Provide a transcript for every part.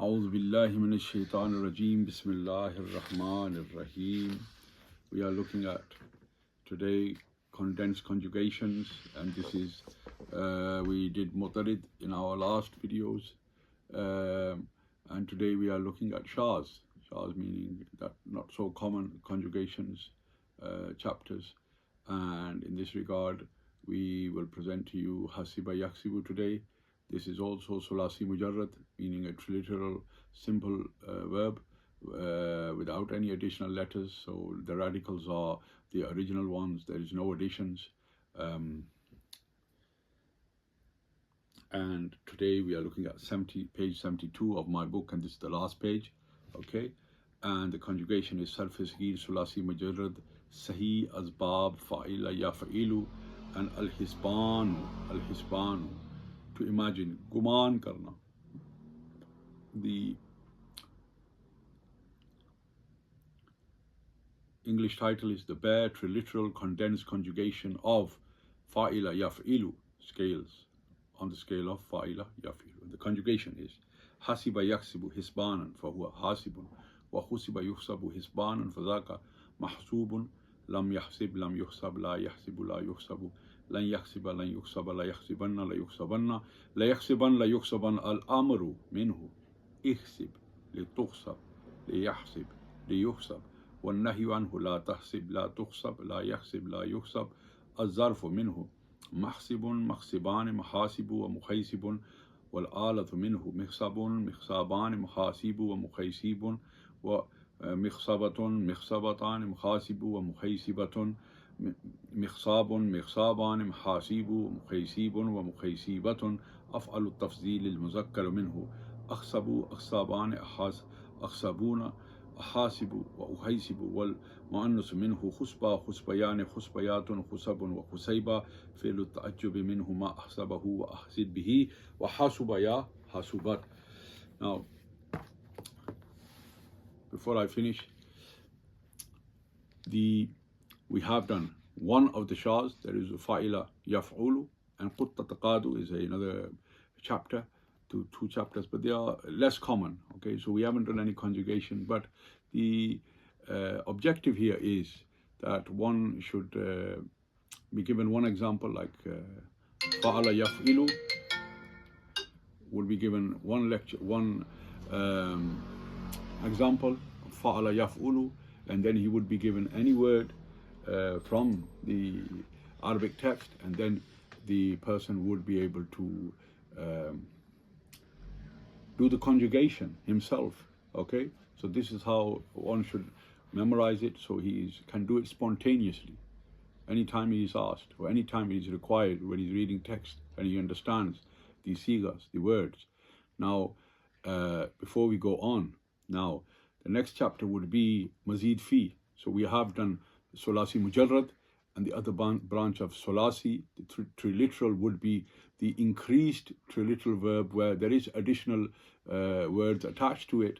أعوذ بالله من الشيطان الرجيم بسم الله الرحمن الرحيم. We are looking at today condensed conjugations, and this is we did mutarid in our last videos, and today we are looking at shaz meaning that not so common conjugations chapters, and in this regard we will present to you hasiba yaksibu today. This is also sulasi mujarrad, meaning a triliteral simple verb without any additional letters. So the radicals are the original ones. There is no additions. And today we are looking at page 72 of my book, and this is the last page. Okay, and the conjugation is sarf saghir sulasi mujarrad sahi asbab fa'ila yafa'ilu and al-hisbanu. To imagine, guman karna. The English title is the bare triliteral condensed conjugation of fa'ila yaf'ilu scales, on the scale of fa'ila yaf'ilu. The conjugation is hasiba yaksibu hisbanan fahuwa hasibun wa husiba yuhsabu hisbanan fazaka mahsubun lam yahsib lam yuhsab la yahsibu la yuhsabu lan yaksiba lan yuksaba la yaksibanna la yuksabanna la yaksiban la yuksaban al-amru minhu ihsib li tukhsab li yahsib li yuksab والنهي عنه لا تحسب لا تخسب لا يحسب لا يحسب الظرف منه محسب مخسبان محاسب ومخيسب والآلة منه مخسب مخسابان محاسب ومخيسب ومخسبة مخسبتان محاسب ومخيسبة مخصاب مخصابان محاسيب ومخيسيب ومخيسيبة أفعل التفضيل المذكر منه أخسب أخسابان أخسبون أحاسب وأحيسب والمؤنث منه خسبة خسبيان خسبيات خسب وخسيبة فعل التعجب منه ما أحسبه وأحسد به وحاسب يا حاسبات. Now, before I finish, we have done one of the shaz. There is fa'ila yaf'ulu, and qutta taqadu is another chapter, two chapters, but they are less common. Okay, so we haven't done any conjugation, but the objective here is that one should be given one example, like fa'ala yaf'ilu would be given one example of fa'ala yaf'ulu, and then he would be given any word from the Arabic text, and then the person would be able to do the conjugation himself. Okay, so this is how one should memorize it, so he can do it spontaneously anytime he is asked, or anytime he is required when he's reading text and he understands the sigas, the words. Now, before we go on, now the next chapter would be mazid fi. So we have done solasi mujarrad, and the other branch of solasi, the triliteral, would be the increased triliteral verb where there is additional words attached to it,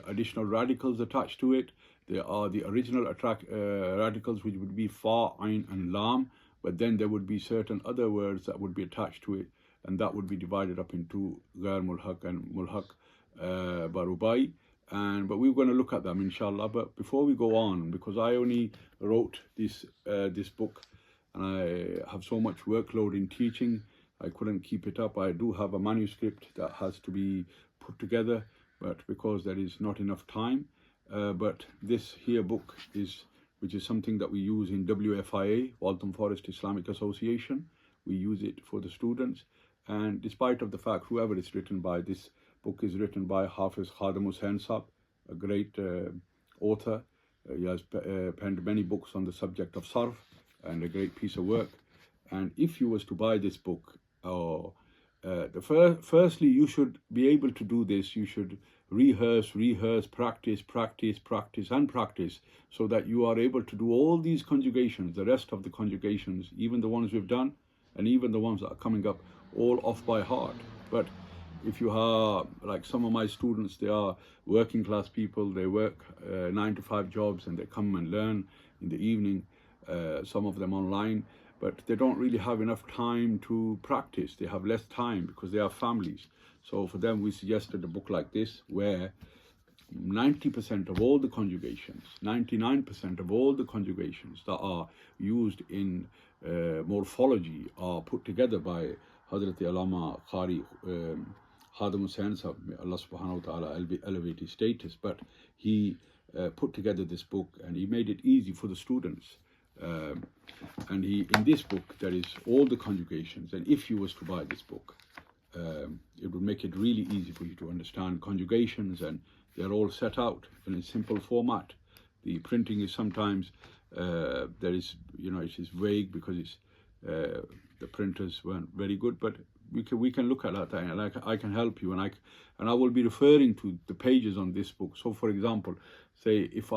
additional radicals attached to it. There are the original radicals, which would be fa, ain and lam, but then there would be certain other words that would be attached to it, and that would be divided up into ghair mulhaq and mulhaq barubai. But we're going to look at them inshallah. But before we go on, because I only wrote this book and I have so much workload in teaching, I couldn't keep it up. I do have a manuscript that has to be put together, but because there is not enough time. But this here book which is something that we use in WFIA, Waltham Forest Islamic Association. We use it for the students, and despite of the fact whoever is written by, this book is written by Hafiz Khadim Hussain Saab, a great author. He has penned many books on the subject of sarf, and a great piece of work. And if you was to buy this book, firstly you should be able to do this. You should rehearse, practice, so that you are able to do all these conjugations, the rest of the conjugations, even the ones we've done, and even the ones that are coming up, all off by heart. But if you are like some of my students, they are working class people, they work 9 to 5 jobs, and they come and learn in the evening, some of them online, but they don't really have enough time to practice. They have less time because they have families. So for them, we suggested a book like this, where 90% of all the conjugations, 99% of all the conjugations that are used in morphology are put together by Hazrat Allamah Qadri Khadim Hussain Sahib. May Allah subhanahu wa ta'ala elevate his status. But he put together this book, and he made it easy for the students. And in this book, there is all the conjugations. And if you was to buy this book, it would make it really easy for you to understand conjugations, and they're all set out in a simple format. The printing is sometimes it is vague because it's the printers weren't very good, but we can look at that, and I can help you, and I will be referring to the pages on this book. So, for example, say if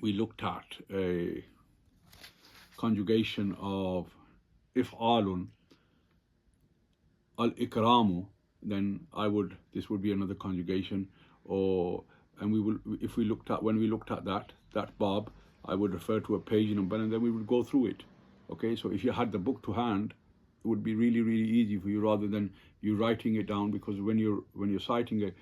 we looked at a conjugation of if'alun al-ikramu, then this would be another conjugation, when we looked at that bab, I would refer to a page number, and then we would go through it. Okay, so if you had the book to hand, it would be really, really easy for you, rather than you writing it down, because when you're reciting a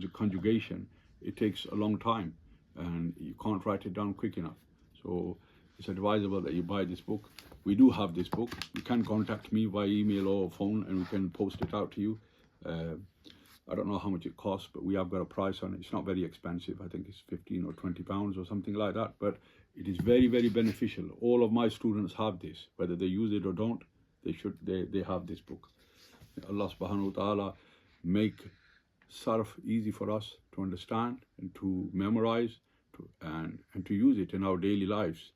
conjugation, it takes a long time, and you can't write it down quick enough. So it's advisable that you buy this book. We do have this book. You can contact me via email or phone, and we can post it out to you. I don't know how much it costs, but we have got a price on it. It's not very expensive. I think it's 15 or 20 pounds or something like that. But it is very, very beneficial. All of my students have this, whether they use it or don't. They have this book. May Allah subhanahu wa ta'ala make sarf easy for us to understand and to memorize and to use it in our daily lives.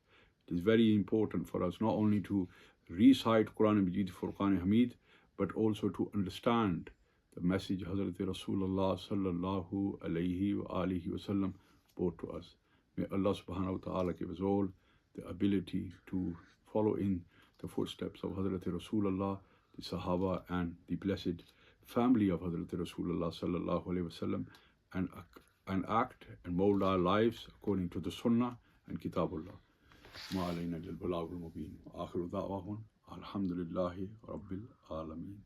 It is very important for us not only to recite Quran Majid, Furqan Hamid, but also to understand the message Hazrat Rasulullah sallallahu alayhi wa alihi wasallam brought to us. May Allah subhanahu wa ta'ala give us all the ability to follow in the footsteps of Hazrat Rasulullah, the Sahaba, and the blessed family of Hazrat Rasulullah sallallahu alayhi wasallam, and act and mold our lives according to the Sunnah and Kitabullah. Ma alayna al balagh al mubin. Akhiru da'wahum alhamdulillahi rabbil alamin.